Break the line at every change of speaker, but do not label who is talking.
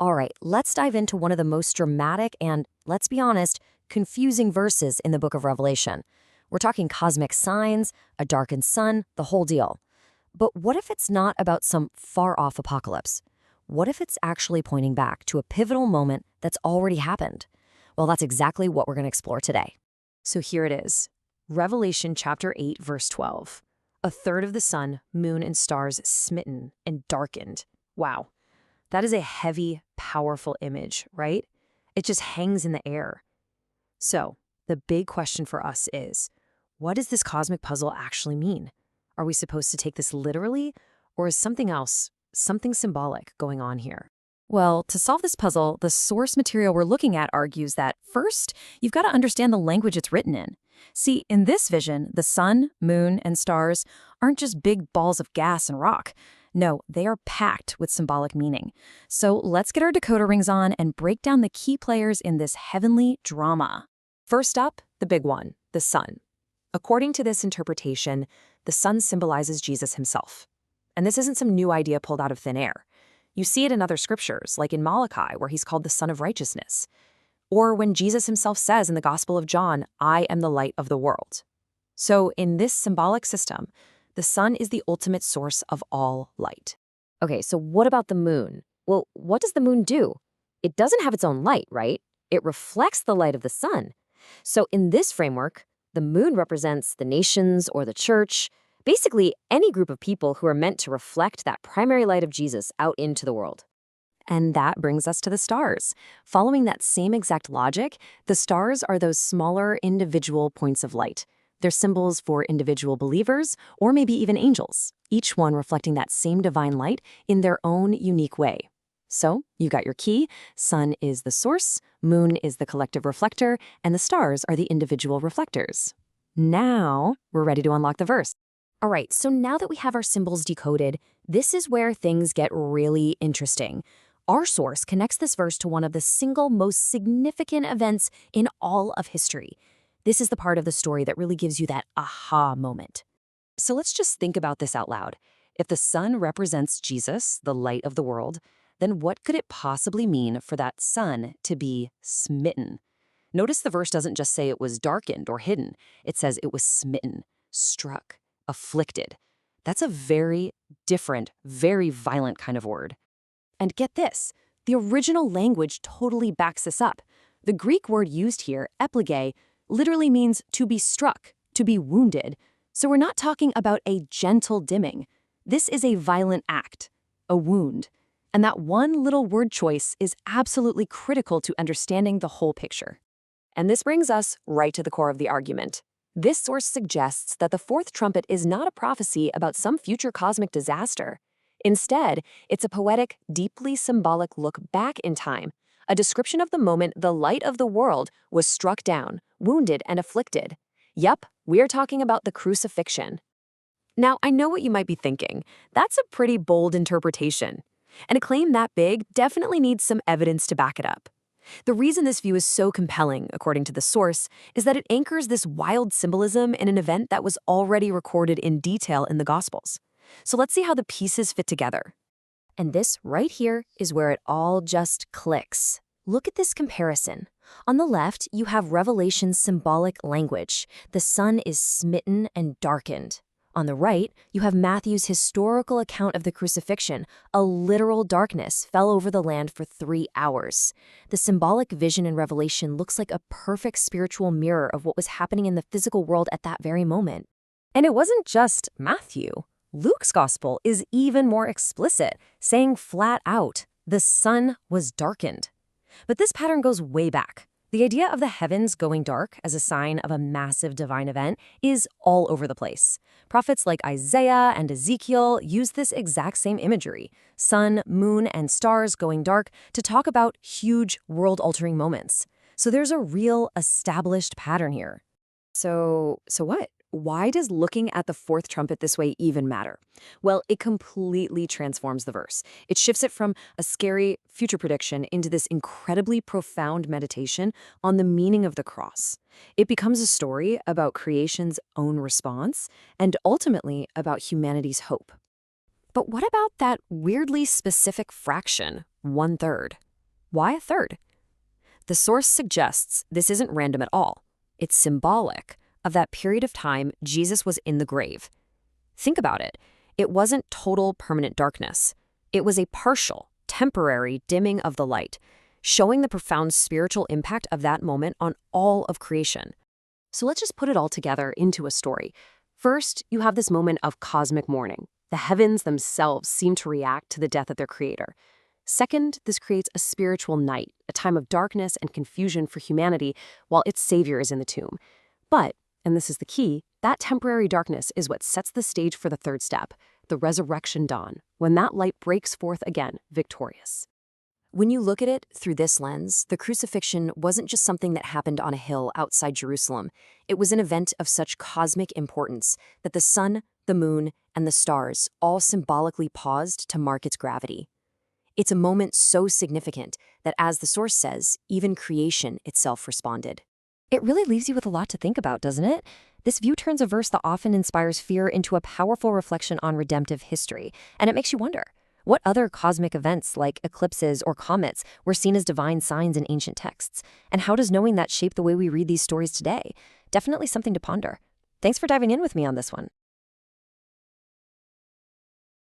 All right, let's dive into one of the most dramatic and, let's be honest, confusing verses in the book of Revelation. We're talking cosmic signs, a darkened sun, the whole deal. But what if it's not about some far-off apocalypse? What if it's actually pointing back to a pivotal moment that's already happened? Well, that's exactly what we're going to explore today.
So here it is. Revelation chapter 8, verse 12. A third of the sun, moon, and stars smitten and darkened. Wow. That is a heavy, powerful image, right? It just hangs in the air. So, the big question for us is, what does this cosmic puzzle actually mean? Are we supposed to take this literally, or is something else, something symbolic going on here?
Well, to solve this puzzle, the source material we're looking at argues that, first, you've got to understand the language it's written in. See, in this vision, the sun, moon, and stars aren't just big balls of gas and rock. No, they are packed with symbolic meaning. So let's get our decoder rings on and break down the key players in this heavenly drama.
First up, the big one, the sun. According to this interpretation, the sun symbolizes Jesus himself. And this isn't some new idea pulled out of thin air. You see it in other scriptures, like in Malachi, where he's called the Son of Righteousness. Or when Jesus himself says in the Gospel of John, I am the light of the world. So in this symbolic system, the sun is the ultimate source of all light.
Okay, so what about the moon? Well, what does the moon do? It doesn't have its own light, right? It reflects the light of the sun. So in this framework, the moon represents the nations or the church, basically any group of people who are meant to reflect that primary light of Jesus out into the world. And that brings us to the stars. Following that same exact logic, the stars are those smaller individual points of light. They're symbols for individual believers, or maybe even angels, each one reflecting that same divine light in their own unique way. So, you got your key. Sun is the source, moon is the collective reflector, and the stars are the individual reflectors. Now, we're ready to unlock the verse. All right, so now that we have our symbols decoded, this is where things get really interesting. Our source connects this verse to one of the single most significant events in all of history. This is the part of the story that really gives you that aha moment. So let's just think about this out loud. If the sun represents Jesus, the light of the world, then what could it possibly mean for that sun to be smitten? Notice the verse doesn't just say it was darkened or hidden. It says it was smitten, struck, afflicted. That's a very different, very violent kind of word. And get this, the original language totally backs this up. The Greek word used here, eplege, literally means to be struck, to be wounded. So we're not talking about a gentle dimming. This is a violent act, a wound. And that one little word choice is absolutely critical to understanding the whole picture. And this brings us right to the core of the argument. This source suggests that the fourth trumpet is not a prophecy about some future cosmic disaster. Instead, it's a poetic, deeply symbolic look back in time, a description of the moment the light of the world was struck down, wounded, and afflicted. Yup, we're talking about the crucifixion. Now, I know what you might be thinking. That's a pretty bold interpretation. And a claim that big definitely needs some evidence to back it up. The reason this view is so compelling, according to the source, is that it anchors this wild symbolism in an event that was already recorded in detail in the Gospels. So let's see how the pieces fit together. And this right here is where it all just clicks. Look at this comparison. On the left, you have Revelation's symbolic language. The sun is smitten and darkened. On the right, you have Matthew's historical account of the crucifixion. A literal darkness fell over the land for 3 hours. The symbolic vision in Revelation looks like a perfect spiritual mirror of what was happening in the physical world at that very moment. And it wasn't just Matthew. Luke's gospel is even more explicit, saying flat out, the sun was darkened. But this pattern goes way back. The idea of the heavens going dark as a sign of a massive divine event is all over the place. Prophets like Isaiah and Ezekiel use this exact same imagery, sun, moon, and stars going dark, to talk about huge world-altering moments. So there's a real established pattern here. So what? Why does looking at the fourth trumpet this way even matter? Well, it completely transforms the verse. It shifts it from a scary future prediction into this incredibly profound meditation on the meaning of the cross. It becomes a story about creation's own response and ultimately about humanity's hope. But what about that weirdly specific fraction, 1/3?
Why a third? The source suggests this isn't random at all. It's symbolic of that period of time Jesus was in the grave. Think about it. It wasn't total permanent darkness. It was a partial, temporary dimming of the light, showing the profound spiritual impact of that moment on all of creation. So let's just put it all together into a story. First, you have this moment of cosmic mourning. The heavens themselves seem to react to the death of their creator. Second, this creates a spiritual night, a time of darkness and confusion for humanity while its savior is in the tomb. But, and this is the key, that temporary darkness is what sets the stage for the third step, the resurrection dawn, when that light breaks forth again, victorious. When you look at it through this lens, the crucifixion wasn't just something that happened on a hill outside Jerusalem. It was an event of such cosmic importance that the sun, the moon, and the stars all symbolically paused to mark its gravity. It's a moment so significant that, as the source says, even creation itself responded.
It really leaves you with a lot to think about, doesn't it? This view turns a verse that often inspires fear into a powerful reflection on redemptive history, and it makes you wonder, what other cosmic events like eclipses or comets were seen as divine signs in ancient texts? And how does knowing that shape the way we read these stories today? Definitely something to ponder. Thanks for diving in with me on this one.